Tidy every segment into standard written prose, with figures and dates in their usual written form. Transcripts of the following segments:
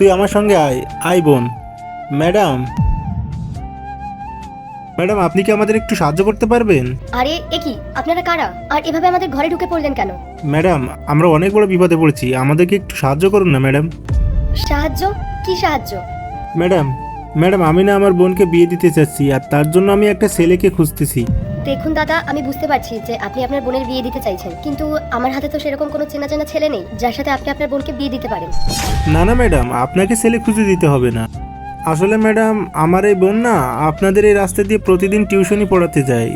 তুই আমার সঙ্গে আয়, আয় বোন। ম্যাডাম, ম্যাডাম আপনি কি আমাদের একটু সাহায্য করতে পারবেন? আরে এ কি, আপনারা কারা আর এভাবে আমাদের ঘরে ঢুকে পড়লেন কেন? ম্যাডাম, আমরা অনেক বড় বিপদে পড়েছি, আমাদেরকে একটু সাহায্য করুন না ম্যাডাম। সাহায্য? কি সাহায্য? ম্যাডাম, ম্যাডাম আমি না আমার বোনকে বিয়ে দিতে চাচ্ছি, আর তার জন্য আমি একটা ছেলেকে খুঁজতেছি। দেখুন দাদা, আমি বুঝতে পারছি যে আপনি আপনার বোনের বিয়ে দিতে চাইছেন, কিন্তু আমার হাতে তো সেরকম কোনো চেনা জানা ছেলে নেই যার সাথে আপনি আপনার বোনকে বিয়ে দিতে পারেন। না না ম্যাডাম, আপনাকে ছেলে খুঁজে দিতে হবে না। আসলে ম্যাডাম, আমার এই বোন না আপনাদের এই রাস্তা দিয়ে প্রতিদিন টিউশনি পড়াতে যায়,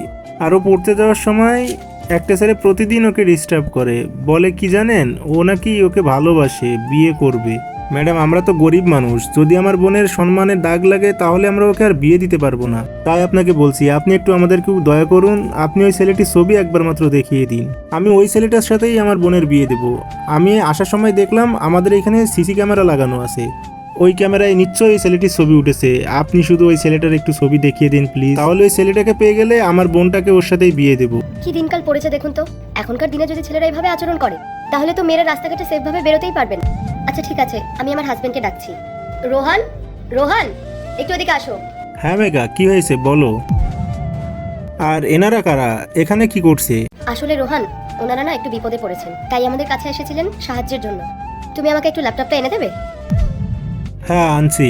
আরও পড়তে যাওয়ার সময় একটা ছেলে প্রতিদিন ওকে ডিস্টার্ব করে, বলে কি জানেন, ও নাকি ওকে ভালোবাসে, বিয়ে করবে। ম্যাডাম আমরা তো গরিব মানুষ, যদি আমার বোনের সম্মানের দাগ লাগে তাহলে আমরা ওকে আর বিয়ে দিতে পারবো না। তাই আপনাকে বলছি, আপনি একটু আমাদেরকে দয়া করুন, আপনি ওই ছেলেটির ছবি একবার মাত্র দেখিয়ে দিন, আমি ওই ছেলেটার সাথেই আমার বোনের বিয়ে দেব। আমি আসার সময় দেখলাম আমাদের এখানে সিসি ক্যামেরা লাগানো আছে, ওই ক্যামেরায় নিশ্চয়ই ওই ছেলেটির ছবি উঠেছে। আপনি শুধু ওই ছেলেটার একটু ছবি দেখিয়ে দিন প্লিজ, তাহলে ওই ছেলেটাকে পেয়ে গেলে আমার বোনটাকে ওর সাথেই বিয়ে দেবো। কি দিনকাল পড়েছে দেখুন তো, এখনকার দিনে যদি ছেলেরা এইভাবে আচরণ করে তাহলে তো মেয়েরা রাস্তাঘাটে সেফভাবে বেরোতেই পারবেন। আচ্ছা ঠিক আছে, আমি আমার হাজবেন্ডকে ডাকছি। রোহান, রোহান একটু এদিকে আসো। হ্যাঁ মেঘা, কি হয়েছে বলো। আর এনারা কারা, এখানে কি করছে? আসলে রোহান, ওনারা না একটু বিপদে পড়েছেন, তাই আমাদের কাছে এসেছিলেন সাহায্যের জন্য। তুমি আমাকে একটু ল্যাপটপটা এনে দেবে? হ্যাঁ আনছি।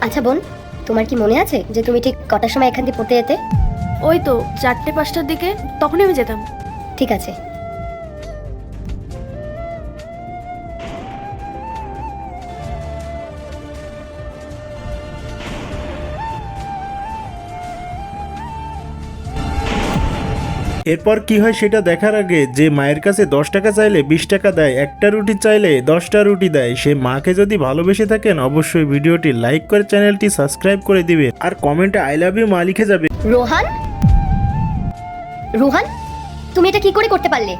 আচ্ছা বোন, তোমার কি মনে আছে যে তুমি ঠিক কটার সময় এখান দিয়ে পড়তে যেতে? ওই তো 4টে-5টার দিকে, তখনই আমি যেতাম। ঠিক আছে। এরপর কি হয় সেটা দেখার আগে, যে মায়ের কাছে 10 টাকা চাইলে 20 টাকা দেয়, একটা রুটি চাইলে 10টা রুটি দেয়, সে মাকে যদি ভালোবেসে থাকেন অবশ্যই ভিডিওটি লাইক করে চ্যানেলটি সাবস্ক্রাইব করে দিবেন, আর কমেন্টে আই লাভ ইউ মা লিখে যাবে। রোহান, রোহান তুমি এটা কি করে করতে পারলে?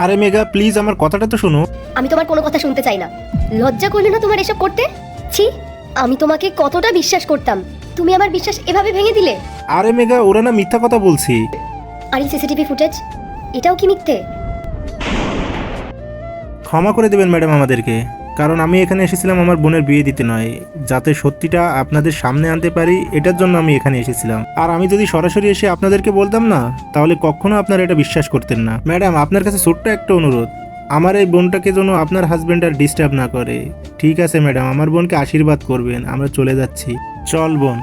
আরে মেঘা প্লিজ আমার কথাটা তো শোনো। আমি তোমার কোনো কথা শুনতে চাই না। লজ্জা করলে না তোমার এসব করতে? ছি, আমি তোমাকে কতটা বিশ্বাস করতাম, তুমি আমার বিশ্বাস এভাবে ভেঙে দিলে। আরে মেঘা, ওরা না মিথ্যা কথা বলছি। আর এই সিসিটিভি ফুটেজ, এটাও কি মিথ্যে? ক্ষমা করে দেবেন ম্যাডাম আমাদেরকে, কারণ আমি এখানে এসেছিলাম আমার বোনের বিয়ে দিতে নয়, যাতে সত্যিটা আপনাদের সামনে আনতে পারি, এটার জন্য আমি এখানে এসেছিলাম। আর আমি যদি সরাসরি এসে আপনাদেরকে বলতাম না, তাহলে কখনো আপনারা এটা বিশ্বাস করতেন না। ম্যাডাম আপনার কাছে ছোট্ট একটা অনুরোধ, আমার এই বোনটাকে যেন আপনার হাজবেন্ড আর ডিস্টার্ব না করে। ঠিক আছে ম্যাডাম, আমার বোনকে আশীর্বাদ করবেন, আমরা চলে যাচ্ছি। চল বোন।